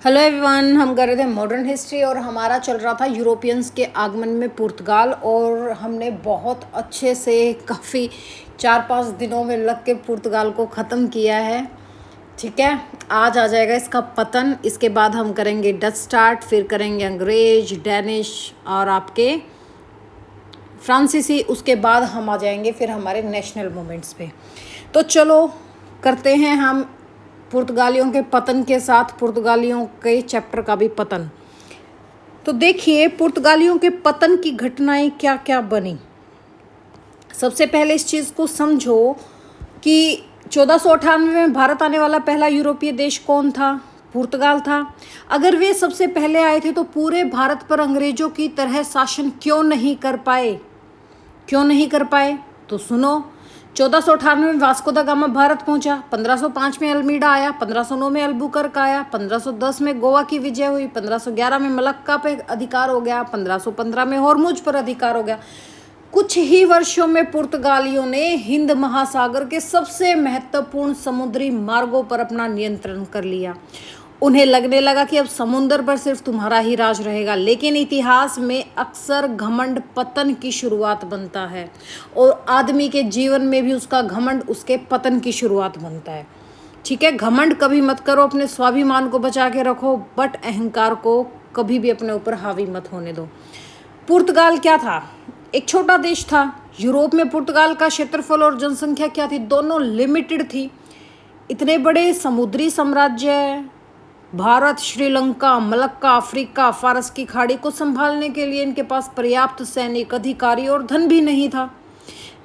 Hello everyone, हम कर रहे थे मॉडर्न हिस्ट्री और हमारा चल रहा था यूरोपियंस के आगमन में पुर्तगाल। और हमने बहुत अच्छे से काफ़ी 4-5 दिनों में लग के पुर्तगाल को ख़त्म किया है। ठीक है, आज आ जाएगा इसका पतन। इसके बाद हम करेंगे डच स्टार्ट, फिर करेंगे अंग्रेज, डैनिश और आपके फ्रांसीसी। उसके बाद हम आ जाएंगे फिर हमारे नेशनल मूवमेंट्स पे। तो चलो करते हैं हम पुर्तगालियों के पतन के साथ पुर्तगालियों के चैप्टर का भी पतन। तो देखिए पुर्तगालियों के पतन की घटनाएं क्या क्या बनी। सबसे पहले इस चीज़ को समझो कि 1498 में भारत आने वाला पहला यूरोपीय देश कौन था? पुर्तगाल था। अगर वे सबसे पहले आए थे तो पूरे भारत पर अंग्रेजों की तरह शासन क्यों नहीं कर पाए? तो सुनो, 1498 में वास्को दा गामा भारत पहुंचा, 1505 में अल्मीडा आया, 1509 में अल्बुकर्क आया, 1510 में गोवा की विजय हुई, 1511 में मलक्का पे अधिकार हो गया, 1515 में हॉर्मुज पर अधिकार हो गया। कुछ ही वर्षों में पुर्तगालियों ने हिंद महासागर के सबसे महत्वपूर्ण समुद्री मार्गों पर अपना नियंत्रण कर लिया। उन्हें लगने लगा कि अब समुद्र पर सिर्फ तुम्हारा ही राज रहेगा। लेकिन इतिहास में अक्सर घमंड पतन की शुरुआत बनता है और आदमी के जीवन में भी उसका घमंड उसके पतन की शुरुआत बनता है। ठीक है, घमंड कभी मत करो, अपने स्वाभिमान को बचा के रखो, बट अहंकार को कभी भी अपने ऊपर हावी मत होने दो। पुर्तगाल क्या था? एक छोटा देश था। यूरोप में पुर्तगाल का क्षेत्रफल और जनसंख्या क्या थी? दोनों लिमिटेड थी। इतने बड़े समुद्री साम्राज्य भारत, श्रीलंका, मलक्का, अफ्रीका, फारस की खाड़ी को संभालने के लिए इनके पास पर्याप्त सैनिक, अधिकारी और धन भी नहीं था।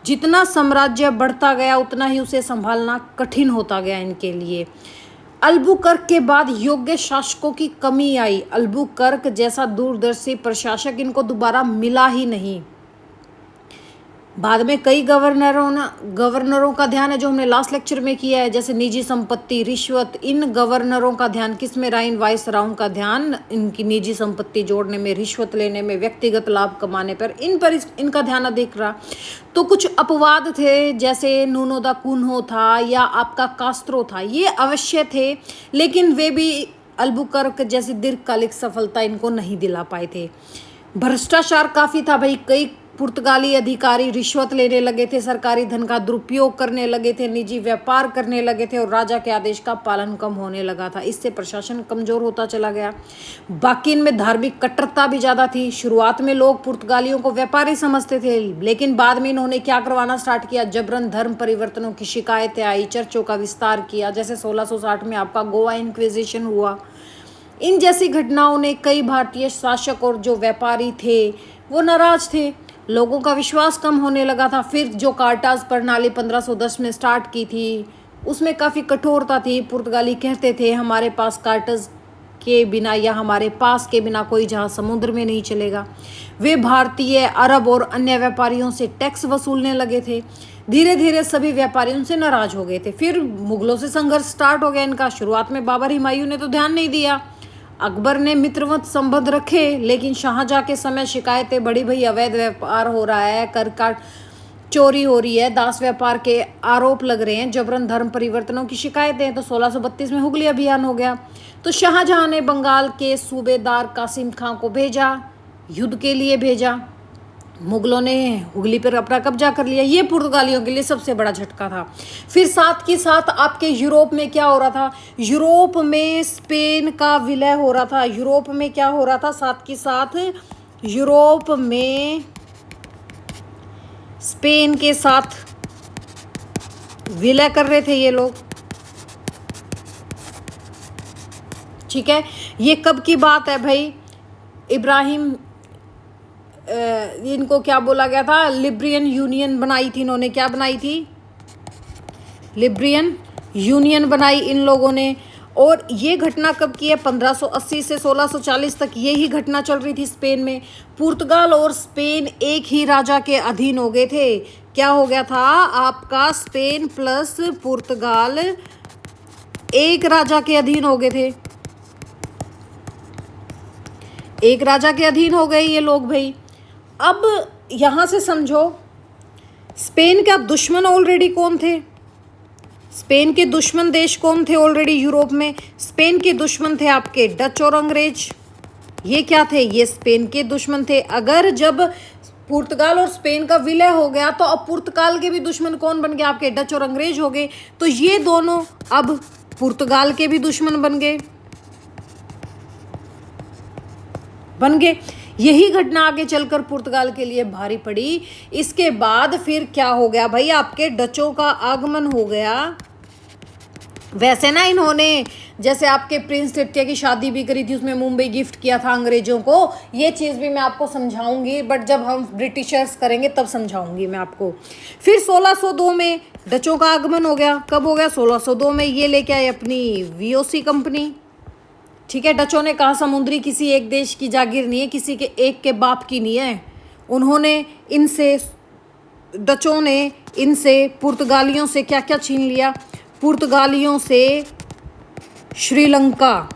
जितना साम्राज्य बढ़ता गया उतना ही उसे संभालना कठिन होता गया इनके लिए। अल्बुकर्क के बाद योग्य शासकों की कमी आई। अल्बुकर्क जैसा दूरदर्शी प्रशासक इनको दोबारा मिला ही नहीं। बाद में कई गवर्नरों का ध्यान है जो हमने लास्ट लेक्चर में किया है, जैसे निजी संपत्ति, रिश्वत। इन गवर्नरों का ध्यान किस में रहा? इन वाइसरायों का ध्यान इनकी निजी संपत्ति जोड़ने में, रिश्वत लेने में, व्यक्तिगत लाभ कमाने पर इनका ध्यान अधिक रहा। तो कुछ अपवाद थे, जैसे नूनो दा कून्हो था या आपका कास्त्रो था, ये अवश्य थे, लेकिन वे भी अल्बुकर्क जैसी दीर्घकालिक सफलता इनको नहीं दिला पाए थे। भ्रष्टाचार काफ़ी था भाई। कई पुर्तगाली अधिकारी रिश्वत लेने लगे थे, सरकारी धन का दुरुपयोग करने लगे थे, निजी व्यापार करने लगे थे और राजा के आदेश का पालन कम होने लगा था। इससे प्रशासन कमजोर होता चला गया। बाकी इनमें धार्मिक कट्टरता भी ज़्यादा थी। शुरुआत में लोग पुर्तगालियों को व्यापारी समझते थे, लेकिन बाद में इन्होंने क्या करवाना स्टार्ट किया? जबरन धर्म परिवर्तनों की शिकायतें आई, चर्चों का विस्तार किया। जैसे 1660 में आपका गोवा इंक्विजिशन हुआ। इन जैसी घटनाओं ने कई भारतीय शासक और जो व्यापारी थे वो नाराज थे। लोगों का विश्वास कम होने लगा था। फिर जो कार्टाज प्रणाली 1510 में स्टार्ट की थी उसमें काफ़ी कठोरता थी। पुर्तगाली कहते थे हमारे पास कार्टाज के बिना या हमारे पास के बिना कोई जहाज समुद्र में नहीं चलेगा। वे भारतीय, अरब और अन्य व्यापारियों से टैक्स वसूलने लगे थे। धीरे धीरे सभी व्यापारी उनसे नाराज हो गए थे। फिर मुगलों से संघर्ष स्टार्ट हो गया इनका। शुरुआत में बाबर, हुमायूं ने तो ध्यान नहीं दिया। अकबर ने मित्रवत संबंध रखे, लेकिन शाहजहां के समय शिकायतें बढ़ी, भाई अवैध व्यापार हो रहा है, कर काट चोरी हो रही है, दास व्यापार के आरोप लग रहे हैं, जबरन धर्म परिवर्तनों की शिकायतें। तो 1632 में हुगली अभियान हो गया। तो शाहजहां ने बंगाल के सूबेदार कासिम खां को भेजा, युद्ध के लिए भेजा। मुगलों ने हुगली पर अपना कब्जा कर लिया। ये पुर्तगालियों के लिए सबसे बड़ा झटका था। फिर साथ के साथ आपके यूरोप में क्या हो रहा था? यूरोप में स्पेन का विलय हो रहा था। यूरोप में क्या हो रहा था? साथ के साथ यूरोप में स्पेन के साथ विलय कर रहे थे ये लोग। ठीक है, ये कब की बात है भाई? इब्राहिम इनको क्या बोला गया था? लिब्रियन यूनियन बनाई थी इन्होंने। क्या बनाई थी? लिब्रियन यूनियन बनाई इन लोगों ने। और ये घटना कब की है? 1580 से 1640 तक यही घटना चल रही थी स्पेन में। पुर्तगाल और स्पेन एक ही राजा के अधीन हो गए थे। क्या हो गया था आपका? स्पेन प्लस पुर्तगाल एक राजा के अधीन हो गए थे। एक राजा के अधीन हो गए ये लोग भाई। अब यहाँ से समझो स्पेन का दुश्मन ऑलरेडी कौन थे? स्पेन के दुश्मन देश कौन थे ऑलरेडी यूरोप में? स्पेन के दुश्मन थे आपके डच और अंग्रेज। ये क्या थे? ये स्पेन के दुश्मन थे। अगर जब पुर्तगाल और स्पेन का विलय हो गया तो अब पुर्तगाल के भी दुश्मन कौन बन गए? आपके डच और अंग्रेज हो गए। तो ये दोनों अब पुर्तगाल के भी दुश्मन बन गए। यही घटना आगे चलकर पुर्तगाल के लिए भारी पड़ी। इसके बाद फिर क्या हो गया भाई? आपके डचों का आगमन हो गया। वैसे ना इन्होंने जैसे आपके प्रिंस तित्या की शादी भी करी थी, उसमें मुंबई गिफ्ट किया था अंग्रेजों को। ये चीज़ भी मैं आपको समझाऊंगी, बट जब हम ब्रिटिशर्स करेंगे तब समझाऊंगी मैं आपको। फिर 1602 में डचों का आगमन हो गया। कब हो गया? 1602 में। ये लेके आए अपनी वीओसी कंपनी। ठीक है, डचों ने कहा समुद्री किसी एक देश की जागीर नहीं है, किसी के एक के बाप की नहीं है। डचों ने इनसे पुर्तगालियों से क्या क्या छीन लिया? पुर्तगालियों से श्रीलंका।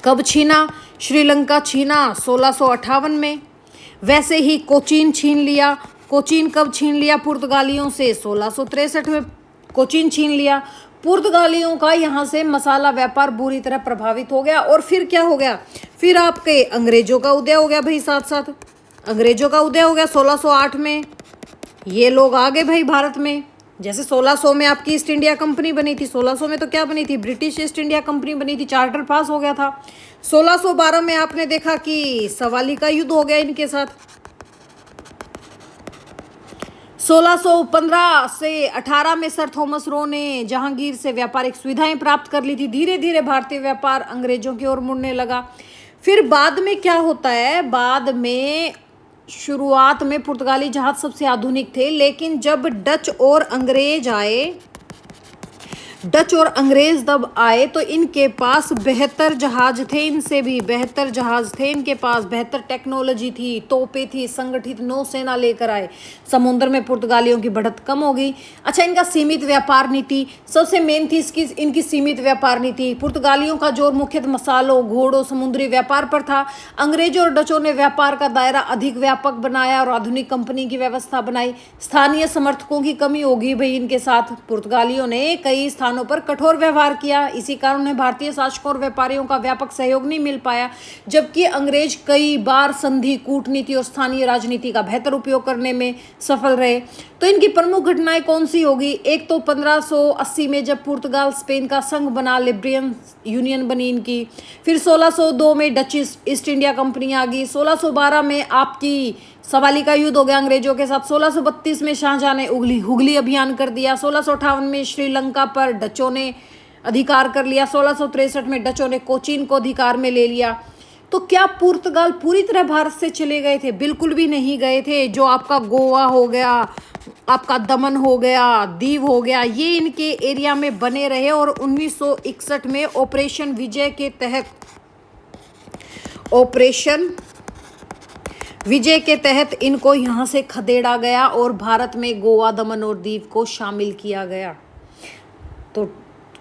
कब छीना? श्रीलंका छीना 1658 में। वैसे ही कोचीन छीन लिया। कोचीन कब छीन लिया पुर्तगालियों से? 1663 में कोचीन छीन लिया। पुर्तगालियों का यहाँ से मसाला व्यापार बुरी तरह प्रभावित हो गया। और फिर क्या हो गया? फिर आपके अंग्रेजों का उदय हो गया भाई। साथ साथ अंग्रेजों का उदय हो गया 1608 में। ये लोग आ गए भाई भारत में। जैसे 1600 में आपकी ईस्ट इंडिया कंपनी बनी थी। 1600 में तो क्या बनी थी? ब्रिटिश ईस्ट इंडिया कंपनी बनी थी, चार्टर पास हो गया था। 1612 में आपने देखा कि सवाली का युद्ध हो गया इनके साथ। 1615 से 18 में सर थॉमस रो ने जहांगीर से व्यापारिक सुविधाएं प्राप्त कर ली थी। धीरे धीरे भारतीय व्यापार अंग्रेजों की ओर मुड़ने लगा। फिर बाद में क्या होता है? बाद में शुरुआत में पुर्तगाली जहाज सबसे आधुनिक थे, लेकिन जब डच और अंग्रेज तब आए तो इनके पास बेहतर जहाज थे, इनसे भी बेहतर जहाज थे इनके पास, बेहतर टेक्नोलॉजी थी, तोपें थी, संगठित नौसेना लेकर आए। समुद्र में पुर्तगालियों की बढ़त कम हो गई। अच्छा, इनका सीमित व्यापार नीति सबसे मेन थी। इनकी सीमित व्यापार नीति। पुर्तगालियों का जोर मुख्यतः मसालों, घोड़ों, समुद्री व्यापार पर था। अंग्रेजों और डचों ने व्यापार का दायरा अधिक व्यापक बनाया और आधुनिक कंपनी की व्यवस्था बनाई। स्थानीय समर्थकों की कमी होगी भाई इनके साथ। पुर्तगालियों ने कई स्थानों पर कठोर व्यवहार किया। इसी कारण उन्हें भारतीय शासकों और व्यापारियों का व्यापक सहयोग नहीं मिल पाया, जबकि अंग्रेज कई बार संधि, कूटनीति और स्थानीय राजनीति का बेहतर उपयोग करने में सफल रहे। तो इनकी प्रमुख घटनाएं कौन सी होगी? एक तो 1580 में जब पुर्तगाल स्पेन का संघ बना, लिब्रियन यूनियन बनी इनकी। फिर 1602 में डच ईस्ट इंडिया कंपनी आ गई। 1612 में आपकी सवाली का युद्ध हो गया अंग्रेजों के साथ। 1632 में शाहजहां ने हुगली अभियान कर दिया। 1658 में श्रीलंका पर डचों ने अधिकार कर लिया। 1663 में डचों ने कोचीन को अधिकार में ले लिया। तो क्या पुर्तगाल पूरी तरह भारत से चले गए थे? बिल्कुल भी नहीं गए थे। जो आपका गोवा हो गया, आपका दमन हो गया, दीव हो गया, ये इनके एरिया में बने रहे। और 1961 में ऑपरेशन विजय के तहत इनको यहाँ से खदेड़ा गया और भारत में गोवा, दमन और दीव को शामिल किया गया। तो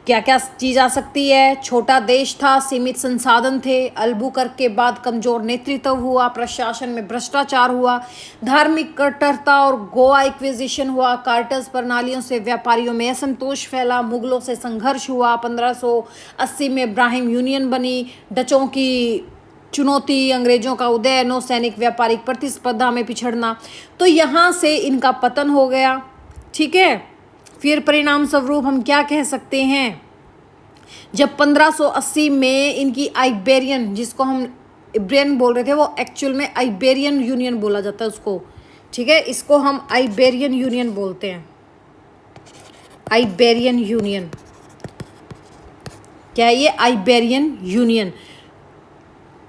क्या क्या चीज़ आ सकती है? छोटा देश था, सीमित संसाधन थे, अल्बुकर्क के बाद कमजोर नेतृत्व हुआ, प्रशासन में भ्रष्टाचार हुआ, धार्मिक कट्टरता और गोवा एक्विजिशन हुआ, कार्टर्स प्रणालियों से व्यापारियों में असंतोष फैला, मुगलों से संघर्ष हुआ, 1580 में इब्राहिम यूनियन बनी, डचों की चुनौती, अंग्रेजों का उदय, नौसैनिक व्यापारिक प्रतिस्पर्धा में पिछड़ना। तो यहाँ से इनका पतन हो गया। ठीक है, फिर परिणाम स्वरूप हम क्या कह सकते हैं? जब 1580 में इनकी आइबेरियन, जिसको हम इब्रियन बोल रहे थे, वो एक्चुअल में आइबेरियन यूनियन बोला जाता है उसको। ठीक है, इसको हम आइबेरियन यूनियन बोलते हैं। आइबेरियन यूनियन क्या है? ये आइबेरियन यूनियन।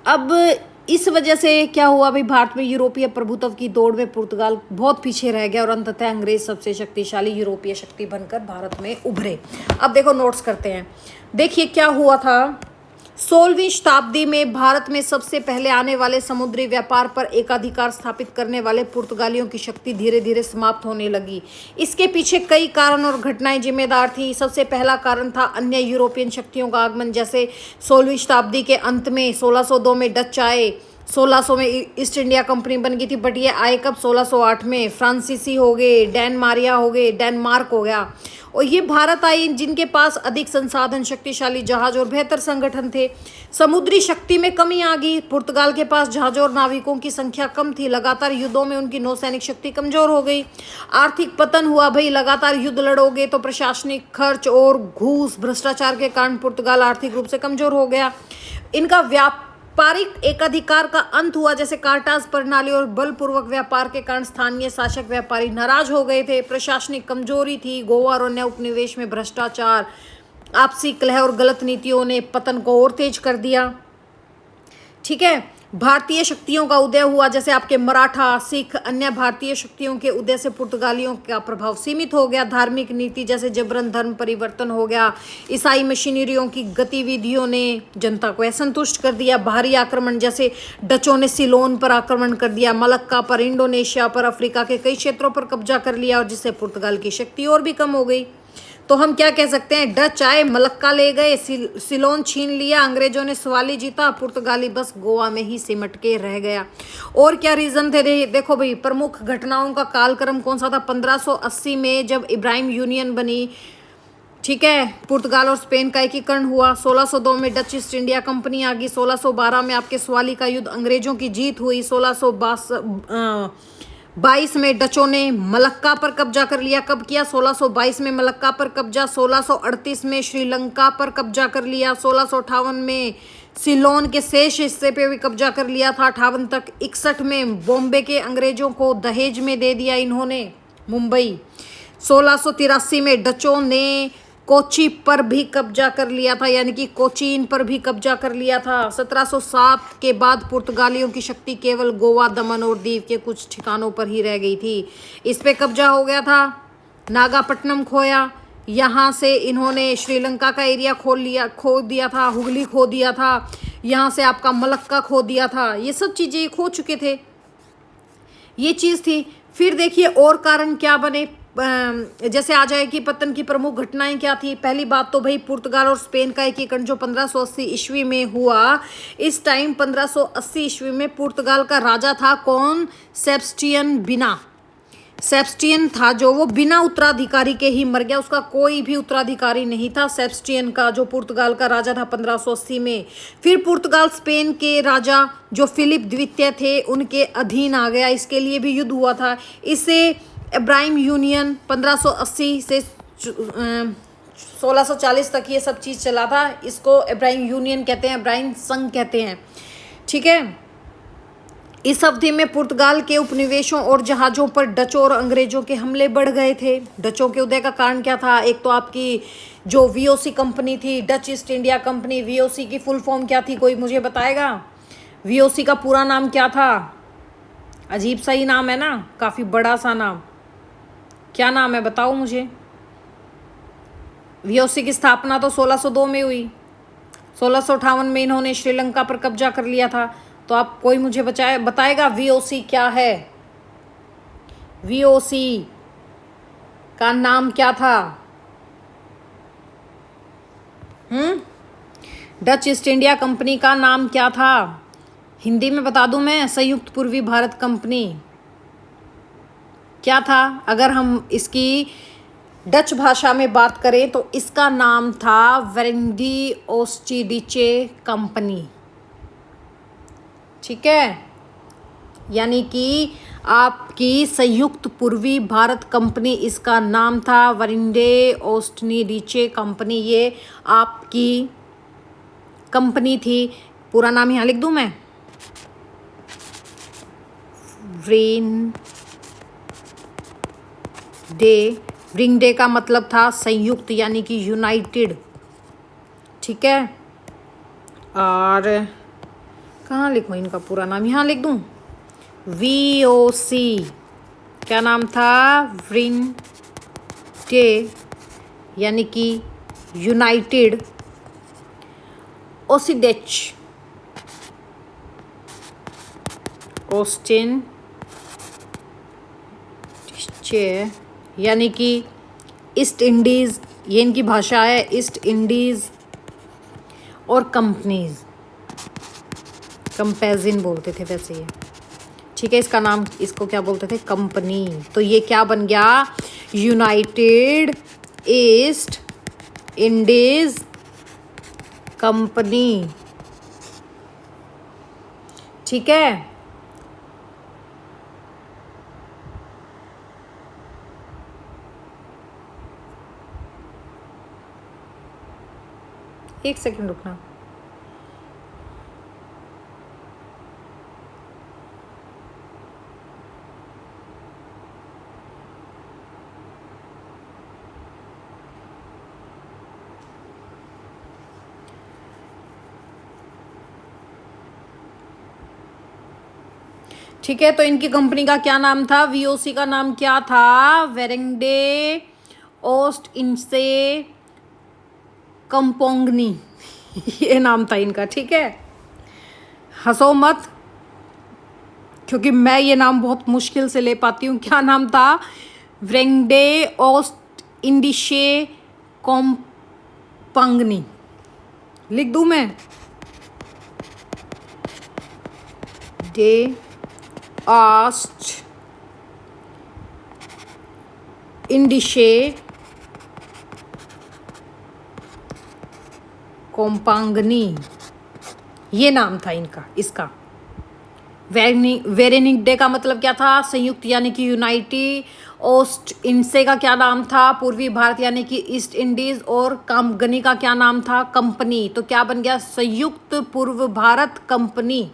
अब इस वजह से क्या हुआ भाई? भारत में यूरोपीय प्रभुत्व की दौड़ में पुर्तगाल बहुत पीछे रह गया और अंततः अंग्रेज सबसे शक्तिशाली यूरोपीय शक्ति बनकर भारत में उभरे। अब देखो, नोट्स करते हैं। देखिए क्या हुआ था। 16वीं शताब्दी में भारत में सबसे पहले आने वाले समुद्री व्यापार पर एकाधिकार स्थापित करने वाले पुर्तगालियों की शक्ति धीरे धीरे समाप्त होने लगी। इसके पीछे कई कारण और घटनाएं जिम्मेदार थी। सबसे पहला कारण था अन्य यूरोपियन शक्तियों का आगमन। जैसे 16वीं शताब्दी के अंत में 1602 में डच आए, 1600 में ईस्ट इंडिया कंपनी बन गई थी, बट ये आए कब? 1608 में। फ्रांसीसी हो गए, डेनमारिया हो गए, डेनमार्क हो गया, और ये भारत आई जिनके पास अधिक संसाधन, शक्तिशाली जहाज और बेहतर संगठन थे। समुद्री शक्ति में कमी आ गई, पुर्तगाल के पास जहाजों और नाविकों की संख्या कम थी, लगातार युद्धों में उनकी नौसैनिक शक्ति कमजोर हो गई। आर्थिक पतन हुआ, भाई लगातार युद्ध लड़ोगे तो प्रशासनिक खर्च और घूस भ्रष्टाचार के कारण पुर्तगाल आर्थिक रूप से कमजोर हो गया। इनका व्यापारिक एकाधिकार का अंत हुआ, जैसे कार्टाज प्रणाली और बलपूर्वक व्यापार के कारण स्थानीय शासक व्यापारी नाराज हो गए थे। प्रशासनिक कमजोरी थी, गोवा और अन्य उपनिवेश में भ्रष्टाचार, आपसी कलह और गलत नीतियों ने पतन को और तेज कर दिया। ठीक है, भारतीय शक्तियों का उदय हुआ, जैसे आपके मराठा, सिख, अन्य भारतीय शक्तियों के उदय से पुर्तगालियों का प्रभाव सीमित हो गया। धार्मिक नीति जैसे जबरन धर्म परिवर्तन हो गया। ईसाई मशीनरियों की गतिविधियों ने जनता को असंतुष्ट कर दिया। बाहरी आक्रमण, जैसे डचों ने सिलोन पर आक्रमण कर दिया, मलक्का पर, इंडोनेशिया पर, अफ्रीका के कई क्षेत्रों पर कब्जा कर लिया, और जिससे पुर्तगाल की शक्ति और भी कम हो गई। तो हम क्या कह सकते हैं? डच आए, मलक्का ले गए, सिलोन छीन लिया, अंग्रेजों ने सवाली जीता, पुर्तगाली बस गोवा में ही सिमट के रह गया। और क्या रीजन थे? देखो भाई, प्रमुख घटनाओं का कालक्रम कौन सा था? 1580 में जब इब्राहिम यूनियन बनी, ठीक है, पुर्तगाल और स्पेन का एकीकरण हुआ। 1602 में डच ईस्ट इंडिया कंपनी आ गई। 1612 में आपके सवाली का युद्ध, अंग्रेजों की जीत हुई। 1622 में डचों ने मलक्का पर कब्जा कर लिया। कब किया? 1622 में मलक्का पर कब्जा। 1638 में श्रीलंका पर कब्जा कर लिया। 1658 में सिलोन के शेष हिस्से पे भी कब्जा कर लिया था 58 तक। 61 में बॉम्बे के अंग्रेजों को दहेज में दे दिया इन्होंने, मुंबई। 1683 में डचों ने कोची पर भी कब्जा कर लिया था, यानी कि कोचीन पर भी कब्जा कर लिया था। 1707 के बाद पुर्तगालियों की शक्ति केवल गोवा, दमन और दीव के कुछ ठिकानों पर ही रह गई थी। इस पे कब्जा हो गया था। नागापट्टनम खोया, यहाँ से इन्होंने श्रीलंका का एरिया खो दिया था, हुगली खो दिया था, यहाँ से आपका मलक्का खो दिया था, ये सब चीज़ें खो चुके थे। ये चीज़ थी। फिर देखिए और कारण क्या बने, जैसे आ जाए कि पतन की प्रमुख घटनाएं क्या थी। पहली बात तो भाई पुर्तगाल और स्पेन का एकीकरण जो 1580 ईस्वी में हुआ। इस टाइम 1580 ईस्वी में पुर्तगाल का राजा था कौन? सेबस्टियन बिना। सेबस्टियन था जो, वो बिना उत्तराधिकारी के ही मर गया, उसका कोई भी उत्तराधिकारी नहीं था सेबस्टियन का, जो पुर्तगाल का राजा था 1580 में। फिर पुर्तगाल स्पेन के राजा जो फिलिप द्वितीय थे उनके अधीन आ गया, इसके लिए भी युद्ध हुआ था। इससे इब्राहिम यूनियन 1580 से 1640 तक ये सब चीज़ चला था। इसको इब्राहिम यूनियन कहते हैं, इब्राहिम संघ कहते हैं, ठीक है। इस अवधि में पुर्तगाल के उपनिवेशों और जहाज़ों पर डचों और अंग्रेजों के हमले बढ़ गए थे। डचों के उदय का कारण क्या था? एक तो आपकी जो वीओसी कंपनी थी, Dutch east India company, VOC की फुल फॉर्म क्या थी? कोई मुझे बताएगा? वीओसी का पूरा नाम क्या था? अजीब सा ही नाम है ना, काफ़ी बड़ा सा नाम। क्या नाम है बताओ मुझे। वीओसी की स्थापना तो 1602 में हुई। 1658 में इन्होंने श्रीलंका पर कब्जा कर लिया था। तो आप कोई मुझे बताएगा वीओसी क्या है? वीओसी का नाम क्या था? डच ईस्ट इंडिया कंपनी का नाम क्या था? हिंदी में बता दूं मैं, संयुक्त पूर्वी भारत कंपनी। क्या था? अगर हम इसकी डच भाषा में बात करें तो इसका नाम था वेरेंडी ओस्टिडिचे कंपनी, ठीक है। यानी कि आपकी संयुक्त पूर्वी भारत कंपनी, इसका नाम था वेरेंडे ओस्टिडिचे कंपनी। ये आपकी कंपनी थी। पूरा नाम यहाँ लिख दूं मैं, वेरेंडे का मतलब था संयुक्त, यानी कि यूनाइटेड, ठीक है। और कहाँ लिखूँ इनका पूरा नाम? यहाँ लिख दूँ, वीओसी क्या नाम था? वेरेंडे, यानी कि यूनाइटेड ओस्टिडिचे, यानी कि ईस्ट इंडीज़, ये इनकी भाषा है, ईस्ट इंडीज़ और कंपनीज कंपेजिन बोलते थे वैसे ये, ठीक है। इसका नाम, इसको क्या बोलते थे, कंपनी। तो ये क्या बन गया, यूनाइटेड ईस्ट इंडीज कंपनी, ठीक है। एक सेकंड रुकना। ठीक है, तो इनकी कंपनी का क्या नाम था, वीओसी का नाम क्या था, वेरेंडे ओस्ट इंसे कंपोंगनी ये नाम था इनका, ठीक है। हंसो मत, क्योंकि मैं ये नाम बहुत मुश्किल से ले पाती हूँ। क्या नाम था, वेरेंडे ओस्ट इंडिशे कॉम्पांगनी, लिख दूं मैं, डे आस्ट इंडिशे कोम्पांगनी, ये नाम था इनका, इसका। वेरेनिडे का मतलब क्या था, संयुक्त यानी कि यूनाइटेड। ओस्ट इंडसे का क्या नाम था, पूर्वी भारत यानी कि ईस्ट इंडीज। और कामगनी का क्या नाम था, कंपनी। तो क्या बन गया, संयुक्त पूर्व भारत कंपनी,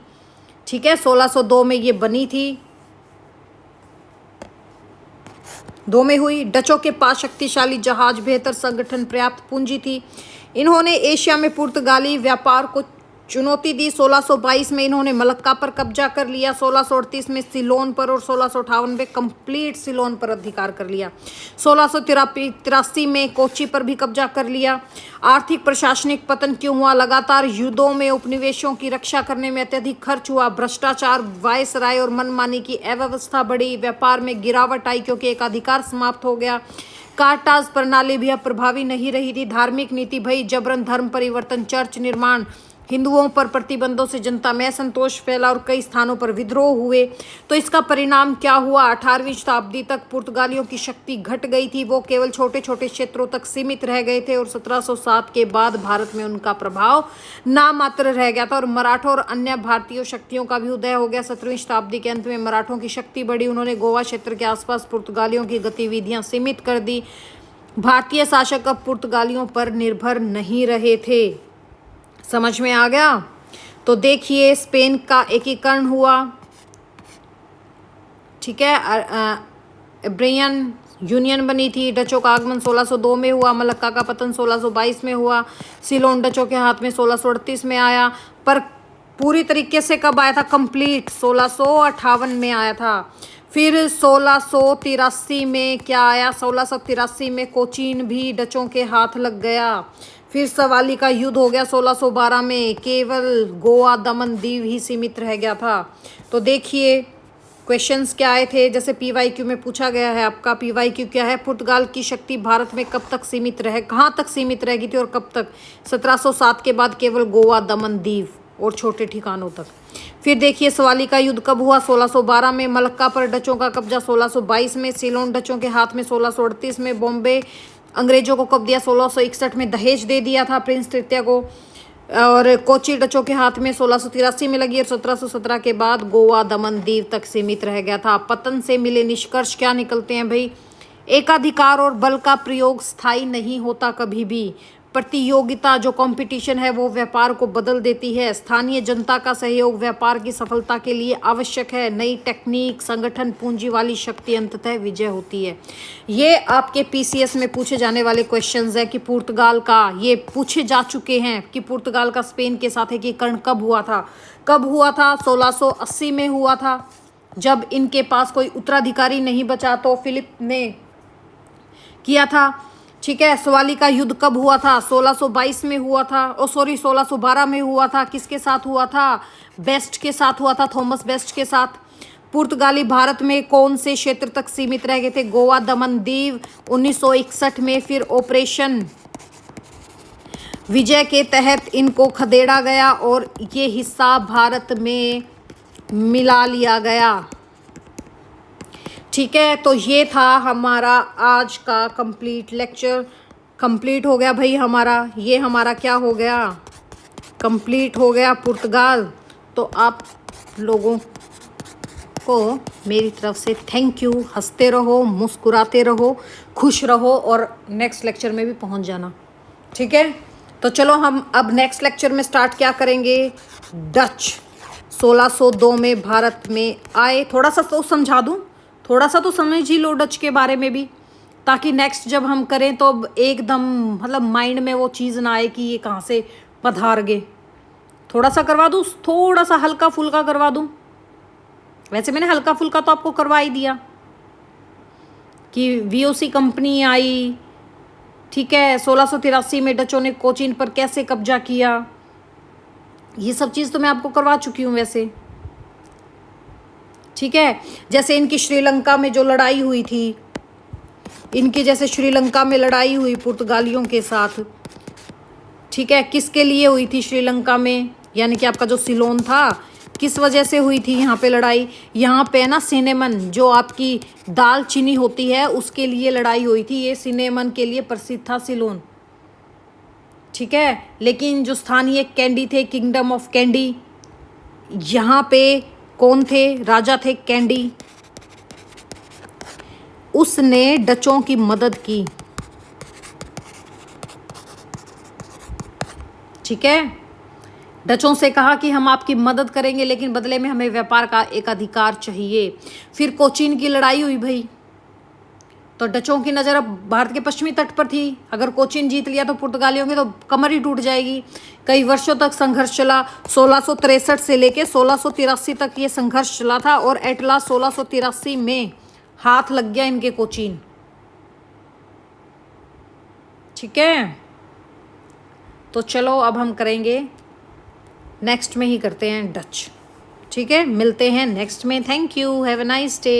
ठीक है। 1602 में ये बनी थी, 2 में हुई। डचों के पास शक्तिशाली जहाज, बेहतर संगठन, पर्याप्त पूंजी थी। इन्होंने एशिया में पुर्तगाली व्यापार को चुनौती दी। 1622 में इन्होंने मलक्का पर कब्जा कर लिया, 1638 में सिलोन पर और 1658 में कंप्लीट सिलोन पर अधिकार कर लिया। 1683 में कोची पर भी कब्जा कर लिया। आर्थिक प्रशासनिक पतन क्यों हुआ, लगातार युद्धों में उपनिवेशों की रक्षा करने में अत्यधिक खर्च हुआ, भ्रष्टाचार, वायसराय और मनमानी की अव्यवस्था बढ़ी, व्यापार में गिरावट आई क्योंकि एक अधिकार समाप्त हो गया, कार्टाज प्रणाली भी अब प्रभावी नहीं रही थी, धार्मिक नीति भई, जबरन धर्म परिवर्तन, चर्च निर्माण, हिंदुओं पर प्रतिबंधों से जनता में असंतोष फैला और कई स्थानों पर विद्रोह हुए। तो इसका परिणाम क्या हुआ, 18वीं शताब्दी तक पुर्तगालियों की शक्ति घट गई थी, वो केवल छोटे छोटे क्षेत्रों तक सीमित रह गए थे और 1707 के बाद भारत में उनका प्रभाव नामात्र रह गया था और मराठों और अन्य भारतीय शक्तियों का भी उदय हो गया। 17वीं शताब्दी के अंत में मराठों की शक्ति बढ़ी, उन्होंने गोवा क्षेत्र के आसपास पुर्तगालियों की गतिविधियां सीमित कर दी। भारतीय शासक अब पुर्तगालियों पर निर्भर नहीं रहे थे। समझ में आ गया। तो देखिए, स्पेन का एकीकरण हुआ, ठीक है। इब्रियन यूनियन बनी थी। डचों का आगमन 1602 में हुआ, मलक्का का पतन 1622 में हुआ, सिलोन डचों के हाथ में 1638 में आया, पर पूरी तरीके से कब आया था, कंप्लीट 1658 में आया था। फिर 1683 में क्या आया, 1683 में कोचीन भी डचों के हाथ लग गया। फिर सवाली का युद्ध हो गया 1612 में, केवल गोवा दमन दीव ही सीमित रह गया था। तो देखिए क्वेश्चंस क्या आए थे, जैसे पीवाईक्यू में पूछा गया है आपका, पीवाईक्यू क्या है, पुर्तगाल की शक्ति भारत में कब तक सीमित रहे, कहाँ तक सीमित रहेगी थी और कब तक, 1707 के बाद केवल गोवा दमन दीव और छोटे ठिकानों तक। फिर देखिए सवाली का युद्ध कब हुआ, 1612 में, मलक्का पर डचों का कब्जा 1622 में, सिलोन डचों के हाथ में 1638 में, बॉम्बे अंग्रेजों को कब दिया, 1661 में दहेज दे दिया था प्रिंस तृतीय को, और कोची डचों के हाथ में 1683 में लगी और 1717 के बाद गोवा दमन दीव तक सीमित रह गया था। पतन से मिले निष्कर्ष क्या निकलते हैं भाई, एकाधिकार और बल का प्रयोग स्थायी नहीं होता कभी भी, प्रतियोगिता जो कंपटीशन है वो व्यापार को बदल देती है, स्थानीय जनता का सहयोग व्यापार की सफलता के लिए आवश्यक है, नई टेक्निक, संगठन, पूंजी वाली शक्ति, अंततः विजय होती है। ये आपके पीसीएस में पूछे जाने वाले क्वेश्चंस है कि पुर्तगाल का, ये पूछे जा चुके हैं कि पुर्तगाल का स्पेन के साथ एकीकरण कब हुआ था, कब हुआ था, 1680 में हुआ था, जब इनके पास कोई उत्तराधिकारी नहीं बचा तो फिलिप ने किया था, ठीक है। सवाली का युद्ध कब हुआ था, 1622 में हुआ था, 1612 में हुआ था, किसके साथ हुआ था, बेस्ट के साथ हुआ था, थॉमस बेस्ट के साथ। पुर्तगाली भारत में कौन से क्षेत्र तक सीमित रह गए थे, गोवा दमन दीव 1961 में। फिर ऑपरेशन विजय के तहत इनको खदेड़ा गया और ये हिस्सा भारत में मिला लिया गया। ठीक है, तो ये था हमारा आज का कंप्लीट लेक्चर। कंप्लीट हो गया भाई हमारा, ये हमारा क्या हो गया, कंप्लीट हो गया पुर्तगाल। तो आप लोगों को मेरी तरफ से थैंक यू। हंसते रहो, मुस्कुराते रहो, खुश रहो और नेक्स्ट लेक्चर में भी पहुंच जाना। ठीक है, तो चलो हम अब नेक्स्ट लेक्चर में स्टार्ट क्या करेंगे, डच 1602 में भारत में आए। थोड़ा सा तो समझा दूं, थोड़ा सा तो समझ ही लो डच के बारे में भी, ताकि नेक्स्ट जब हम करें तो एकदम मतलब माइंड में वो चीज़ ना आए कि ये कहाँ से पधार गए। थोड़ा सा करवा दूँ, थोड़ा सा हल्का फुल्का करवा दूँ। वैसे मैंने हल्का फुल्का तो आपको करवा ही दिया कि वीओसी कंपनी आई। ठीक है, 1683 में डचों ने कोचीन पर कैसे कब्जा किया, ये सब चीज़ तो मैं आपको करवा चुकी हूँ वैसे। ठीक है, जैसे इनकी श्रीलंका में जो लड़ाई हुई थी, इनकी जैसे श्रीलंका में लड़ाई हुई पुर्तगालियों के साथ। ठीक है, किसके लिए हुई थी श्रीलंका में, यानी कि आपका जो सिलोन था, किस वजह से हुई थी यहाँ पे लड़ाई। यहाँ पे ना सिनेमन, जो आपकी दाल चीनी होती है, उसके लिए लड़ाई हुई थी। ये सिनेमन के लिए प्रसिद्ध था सिलोन। ठीक है, लेकिन जो स्थानीय कैंडी थे, किंगडम ऑफ कैंडी, यहाँ पे कौन थे, राजा थे कैंडी, उसने डचों की मदद की। ठीक है, डचों से कहा कि हम आपकी मदद करेंगे लेकिन बदले में हमें व्यापार का एक अधिकार चाहिए। फिर कोचीन की लड़ाई हुई भाई, तो डचों की नज़र अब भारत के पश्चिमी तट पर थी। अगर कोचीन जीत लिया तो पुर्तगालियों की तो कमर ही टूट जाएगी। कई वर्षों तक संघर्ष चला, 1663 से लेके 1683 तक ये संघर्ष चला था और एट लास्ट 1683 में हाथ लग गया इनके कोचीन। ठीक है, तो चलो अब हम करेंगे, नेक्स्ट में ही करते हैं डच। ठीक है, मिलते हैं नेक्स्ट में। Thank you, have a nice day.